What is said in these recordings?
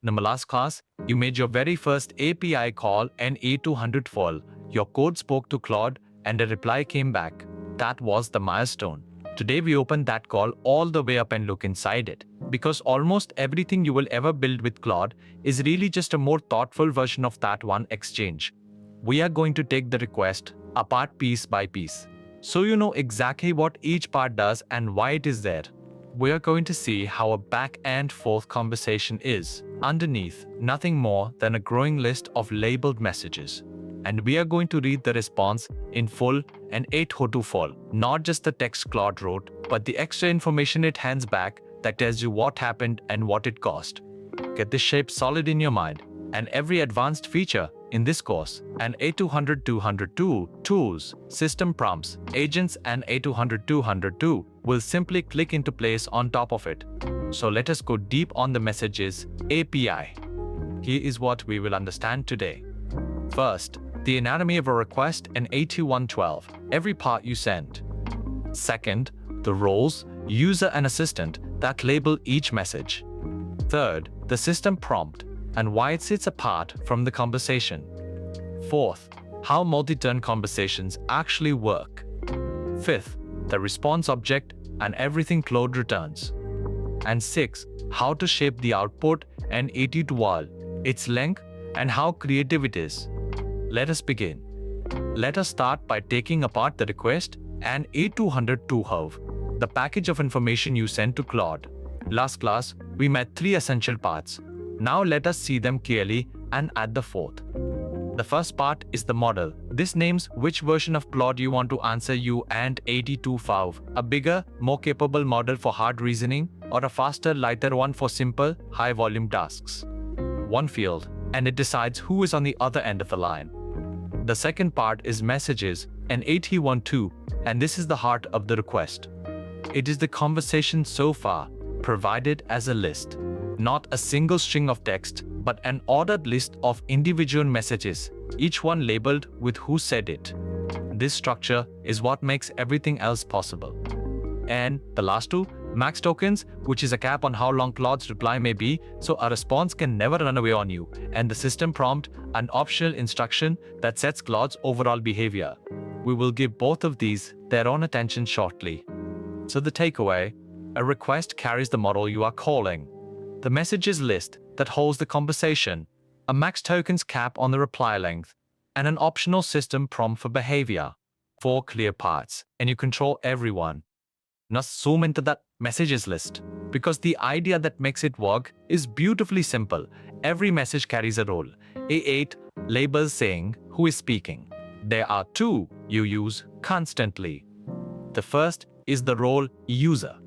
In the last class, you made your very first API call and A200 fall. Your code spoke to Claude and a reply came back. That was the milestone. Today we open that call all the way up and look inside it. Because almost everything you will ever build with Claude is really just a more thoughtful version of that one exchange. We are going to take the request apart piece by piece, so you know exactly what each part does and why it is there. We are going to see how a back and forth conversation is, underneath, nothing more than a growing list of labeled messages. And we are going to read the response in full and 802 full, not just the text Claude wrote, but the extra information it hands back that tells you what happened and what it cost. Get this shape solid in your mind, and every advanced feature in this course, and A200-202 tools, system prompts, agents, and A200-202 will simply click into place on top of it. So let us go deep on the messages API. Here is what we will understand today. First, the anatomy of a request in A2112, every part you send. Second, the roles, user and assistant, that label each message. Third, the system prompt and why it sits apart from the conversation. Fourth, how multi-turn conversations actually work. Fifth, the response object and everything Claude returns. And sixth, how to shape the output and A212, its length, and how creative it is. Let us begin. Let us start by taking apart the request and A202 the package of information you sent to Claude. Last class, we met three essential parts. Now let us see them clearly and add the fourth. The first part is the model. This names which version of Claude you want to answer you and 82.5, a bigger, more capable model for hard reasoning, or a faster, lighter one for simple, high-volume tasks. One field, and it decides who is on the other end of the line. The second part is messages, and 8012, and this is the heart of the request. It is the conversation so far, provided as a list. Not a single string of text, but an ordered list of individual messages, each one labeled with who said it. This structure is what makes everything else possible. And the last two, max tokens, which is a cap on how long Claude's reply may be, so a response can never run away on you, and the system prompt, an optional instruction that sets Claude's overall behavior. We will give both of these their own attention shortly. So the takeaway, a request carries the model you are calling, the messages list that holds the conversation, a max tokens cap on the reply length, and an optional system prompt for behavior. 4 clear parts, and you control everyone. Now zoom into that messages list, because the idea that makes it work is beautifully simple. Every message carries a role. A8 labels saying who is speaking. There are 2 you use constantly. The first is the role user.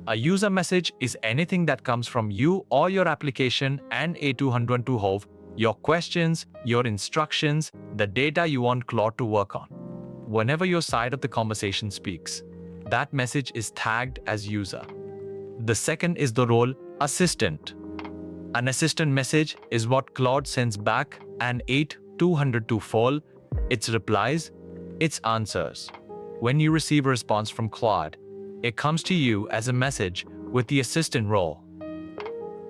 A user message is anything that comes from you or your application and A212, your questions, your instructions, the data you want Claude to work on. Whenever your side of the conversation speaks, that message is tagged as user. The second is the role assistant. An assistant message is what Claude sends back and 8202 fall, its replies, its answers. When you receive a response from Claude, it comes to you as a message with the assistant role.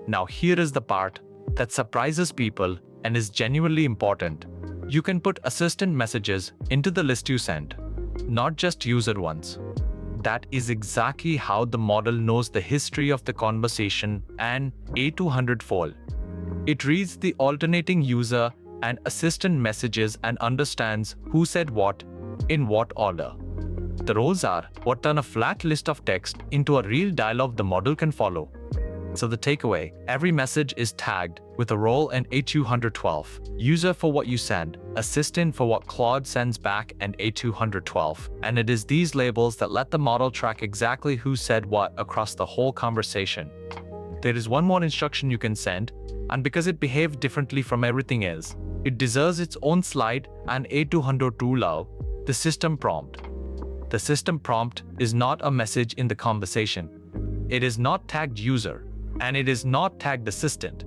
Now here is the part that surprises people and is genuinely important. You can put assistant messages into the list you send, not just user ones. That is exactly how the model knows the history of the conversation and A200 fall. It reads the alternating user and assistant messages and understands who said what, in what order. The roles are what turn a flat list of text into a real dialogue the model can follow. So the takeaway, every message is tagged with a role and A212, user for what you send, assistant for what Claude sends back and A212, and it is these labels that let the model track exactly who said what across the whole conversation. There is one more instruction you can send, and because it behaved differently from everything else, it deserves its own slide and A202 love, the system prompt. The system prompt is not a message in the conversation. It is not tagged user, and it is not tagged assistant.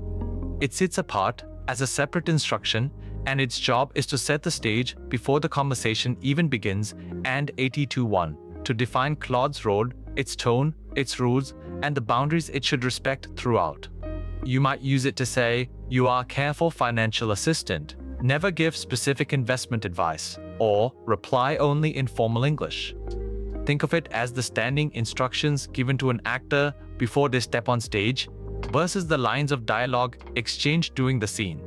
It sits apart as a separate instruction, and its job is to set the stage before the conversation even begins, and 82.1 to define Claude's role, its tone, its rules, and the boundaries it should respect throughout. You might use it to say, "You are a careful financial assistant. Never give specific investment advice," or reply only in formal English. Think of it as the standing instructions given to an actor before they step on stage versus the lines of dialogue exchanged during the scene.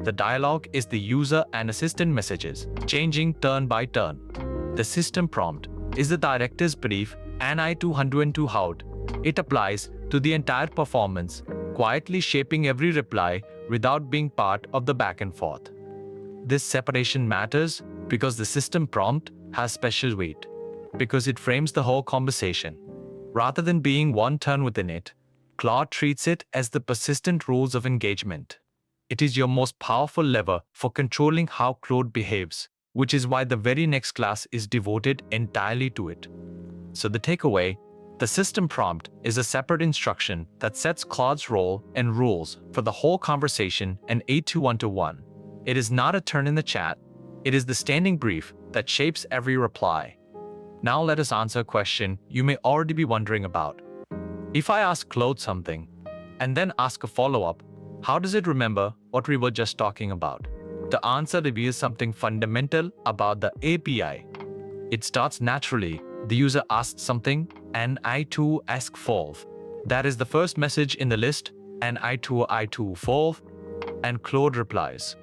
The dialogue is the user and assistant messages, changing turn by turn. The system prompt is the director's brief, and I 202 how. It applies to the entire performance, quietly shaping every reply without being part of the back and forth. This separation matters because the system prompt has special weight, because it frames the whole conversation. Rather than being one turn within it, Claude treats it as the persistent rules of engagement. It is your most powerful lever for controlling how Claude behaves, which is why the very next class is devoted entirely to it. So the takeaway: the system prompt is a separate instruction that sets Claude's role and rules for the whole conversation and A2-1-1. It is not a turn in the chat, it is the standing brief that shapes every reply. Now let us answer a question you may already be wondering about. If I ask Claude something, and then ask a follow-up, how does it remember what we were just talking about? The answer reveals something fundamental about the API. It starts naturally. The user asks something, and I too ask follow. That is the first message in the list, and I too follow, and Claude replies.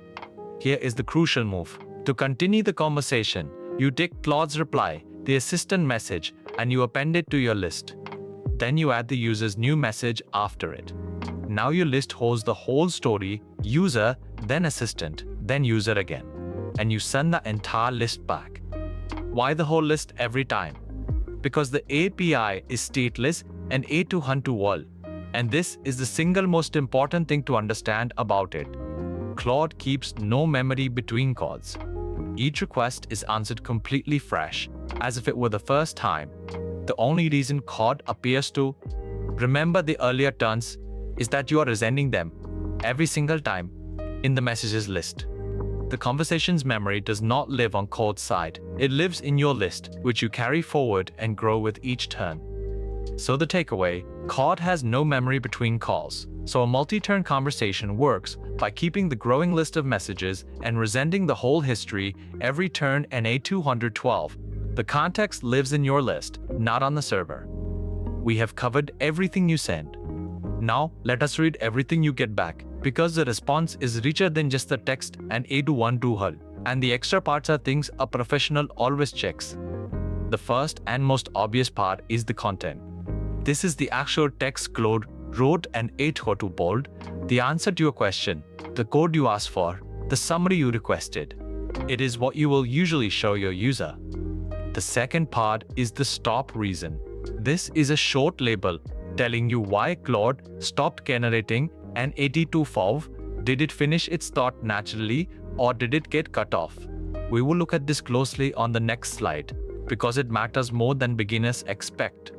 Here is the crucial move. To continue the conversation, you take Claude's reply, the assistant message, and you append it to your list. Then you add the user's new message after it. Now your list holds the whole story: user, then assistant, then user again. And you send the entire list back. Why the whole list every time? Because the API is stateless and A2-1-1, and this is the single most important thing to understand about it. Claude keeps no memory between calls. Each request is answered completely fresh, as if it were the first time. The only reason Claude appears to remember the earlier turns is that you are resending them every single time in the messages list. The conversation's memory does not live on Claude's side. It lives in your list, which you carry forward and grow with each turn. So the takeaway: Claude has no memory between calls. So a multi-turn conversation works by keeping the growing list of messages and resending the whole history every turn, and A2-1-12. The context lives in your list, not on the server. We have covered everything you send. Now, let us read everything you get back, because the response is richer than just the text and A2-1-2 and the extra parts are things a professional always checks. The first and most obvious part is the content. This is the actual text Claude wrote and A2-2 bold, the answer to your question, the code you asked for, the summary you requested. It is what you will usually show your user. The second part is the stop reason. This is a short label telling you why Claude stopped generating an 82 Did it finish its thought naturally, or did it get cut off? We will look at this closely on the next slide, because it matters more than beginners expect.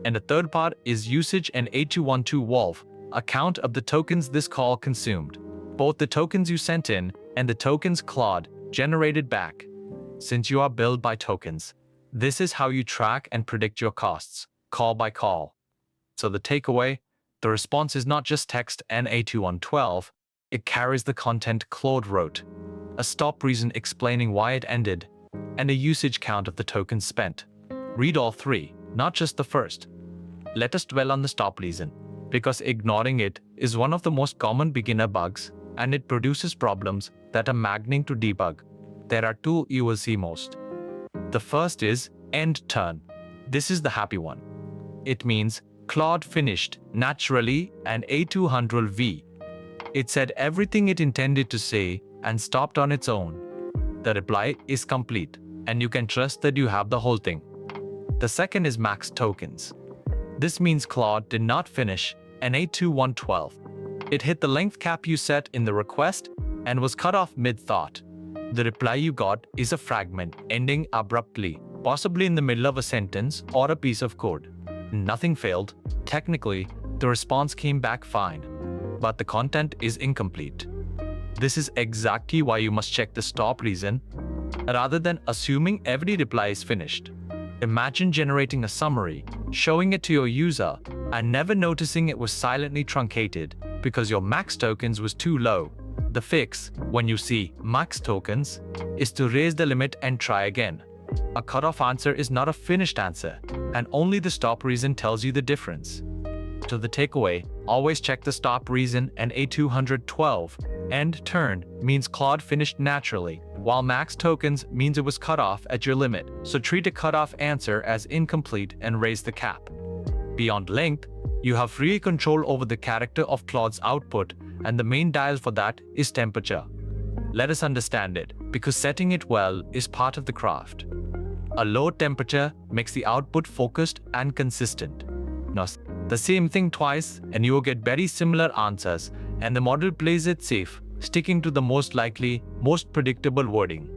And the third part is usage and A2-1-2 account of the tokens this call consumed, both the tokens you sent in and the tokens Claude generated back. Since you are billed by tokens, this is how you track and predict your costs, call by call. So the takeaway: the response is not just text and A2-1-12, it carries the content Claude wrote, a stop reason explaining why it ended, and a usage count of the tokens spent. Read all three, not just the first. Let us dwell on the stop reason, because ignoring it is one of the most common beginner bugs, and it produces problems that are maddening to debug. There are two you will see most. The first is end turn. This is the happy one. It means Claude finished naturally and A2-100 It said everything it intended to say and stopped on its own. The reply is complete, and you can trust that you have the whole thing. The second is max tokens. This means Claude did not finish an A2-1-12. It hit the length cap you set in the request and was cut off mid-thought. The reply you got is a fragment ending abruptly, possibly in the middle of a sentence or a piece of code. Nothing failed. Technically, the response came back fine, but the content is incomplete. This is exactly why you must check the stop reason, rather than assuming every reply is finished. Imagine generating a summary, showing it to your user, and never noticing it was silently truncated. because your max tokens was too low. The fix, when you see max tokens, is to raise the limit and try again. A cutoff answer is not a finished answer, and only the stop reason tells you the difference. So the takeaway, always check the stop reason, and A212 end turn means Claude finished naturally, while max tokens means it was cut off at your limit. So treat a cutoff answer as incomplete and raise the cap. Beyond length, you have free control over the character of Claude's output, and the main dial for that is temperature. Let us understand it, because setting it well is part of the craft. A low temperature makes the output focused and consistent. Now, the same thing twice and you will get very similar answers, and the model plays it safe, sticking to the most likely, most predictable wording.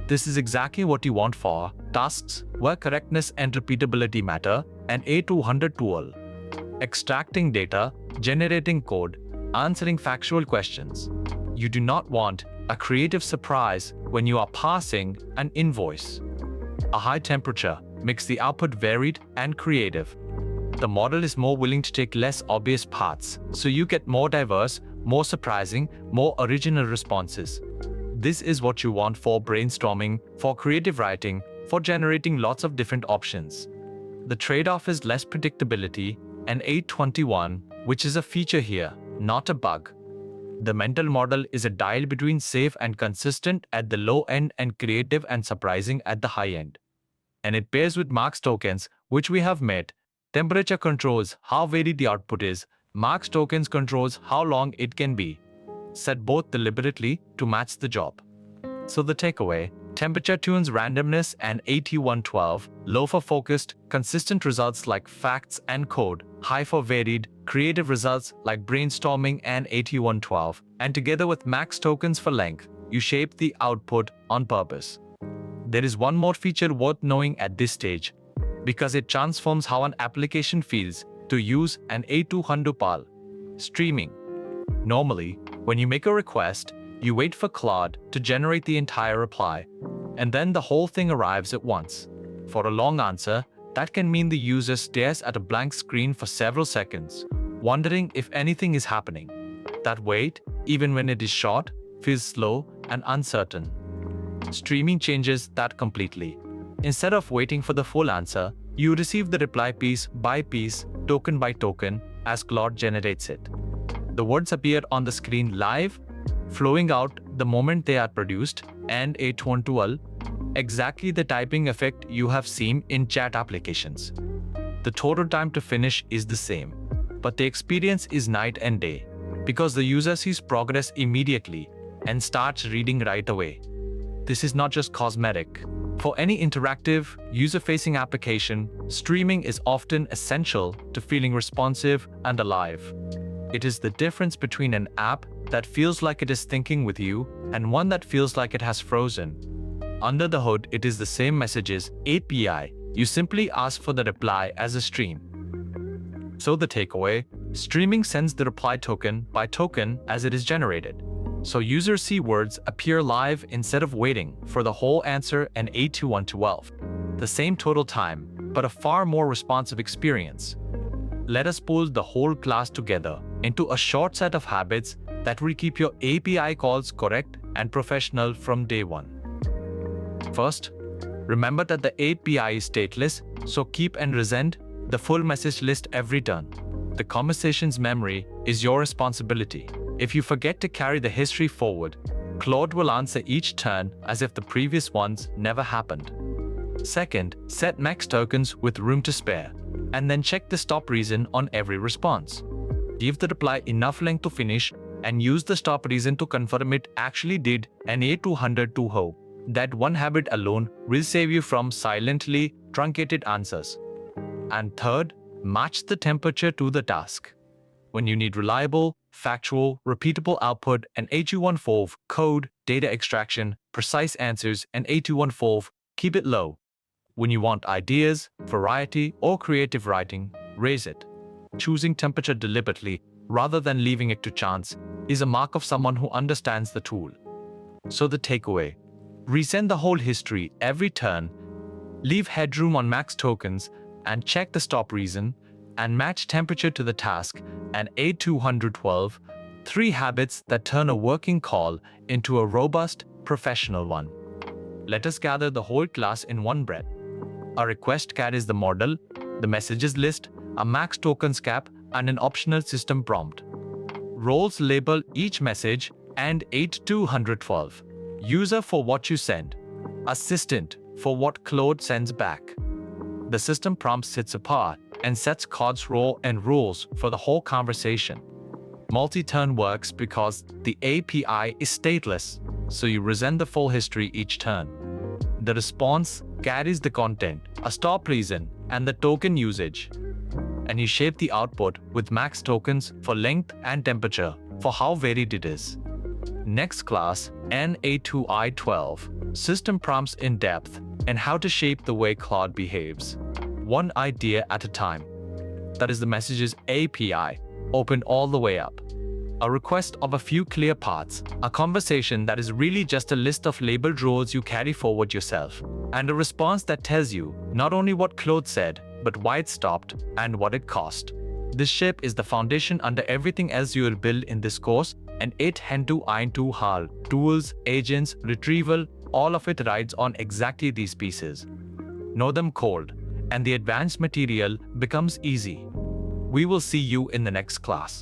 This is exactly what you want for tasks where correctness and repeatability matter, and A212. Extracting data, generating code, answering factual questions. You do not want a creative surprise when you are passing an invoice. A high temperature makes the output varied and creative. The model is more willing to take less obvious paths, so you get more diverse, more surprising, more original responses. This is what you want for brainstorming, for creative writing, for generating lots of different options. The trade-off is less predictability, and A21, which is a feature here, not a bug. The mental model is a dial between safe and consistent at the low end and creative and surprising at the high end. And it pairs with max tokens, which we have met. Temperature controls how varied the output is. Max tokens controls how long it can be. Set both deliberately to match the job. So the takeaway, temperature tunes randomness, and AT112, low for focused, consistent results like facts and code, high for varied, creative results like brainstorming and AT112, and together with max tokens for length, you shape the output on purpose. There is one more feature worth knowing at this stage, because it transforms how an application feels to use an A212. Streaming. Normally, when you make a request, you wait for Claude to generate the entire reply, and then the whole thing arrives at once. For a long answer, that can mean the user stares at a blank screen for several seconds, wondering if anything is happening. That wait, even when it is short, feels slow and uncertain. Streaming changes that completely. Instead of waiting for the full answer, you receive the reply piece by piece, token by token, as Claude generates it. The words appear on the screen live, flowing out the moment they are produced, and A212, exactly the typing effect you have seen in chat applications. The total time to finish is the same, but the experience is night and day, because the user sees progress immediately and starts reading right away. This is not just cosmetic. For any interactive, user-facing application, streaming is often essential to feeling responsive and alive. It is the difference between an app that feels like it is thinking with you and one that feels like it has frozen. Under the hood, it is the same messages, API. You simply ask for the reply as a stream. So the takeaway, streaming sends the reply token by token as it is generated. So users see words appear live instead of waiting for the whole answer and A212. The same total time, but a far more responsive experience. Let us pull the whole class together into a short set of habits that will keep your API calls correct and professional from day one. First, remember that the API is stateless, so keep and resend the full message list every turn. The conversation's memory is your responsibility. If you forget to carry the history forward, Claude will answer each turn as if the previous ones never happened. Second, set max tokens with room to spare, and then check the stop reason on every response. Give the reply enough length to finish, and use the stop reason to confirm it actually did an A212. That one habit alone will save you from silently truncated answers. And third, match the temperature to the task. When you need reliable, factual, repeatable output, and A212 code, data extraction, precise answers, and A212, keep it low. When you want ideas, variety, or creative writing, raise it. Choosing temperature deliberately, rather than leaving it to chance, is a mark of someone who understands the tool. So the takeaway, resend the whole history every turn, leave headroom on max tokens, and check the stop reason, and match temperature to the task, and A212 3 habits that turn a working call into a robust, professional one. Let us gather the whole class in one breath. A request carries the model, the messages list, a max tokens cap, and an optional system prompt. Roles label each message and 8212. User for what you send. Assistant for what Claude sends back. The system prompt sits apart and sets Claude's role and rules for the whole conversation. Multi-turn works because the API is stateless, so you resend the full history each turn. The response carries the content, a stop reason, and the token usage. And you shape the output with max tokens for length and temperature for how varied it is. Next class, NA2I12, system prompts in depth and how to shape the way Claude behaves. One idea at a time. That is the messages API, open all the way up. A request of a few clear paths, a conversation that is really just a list of labeled roles you carry forward yourself, and a response that tells you not only what Claude said, but why it stopped and what it cost. This shape is the foundation under everything else you will build in this course, and it Hentu Eintu Hal, tools, agents, retrieval, all of it rides on exactly these pieces. Know them cold, and the advanced material becomes easy. We will see you in the next class.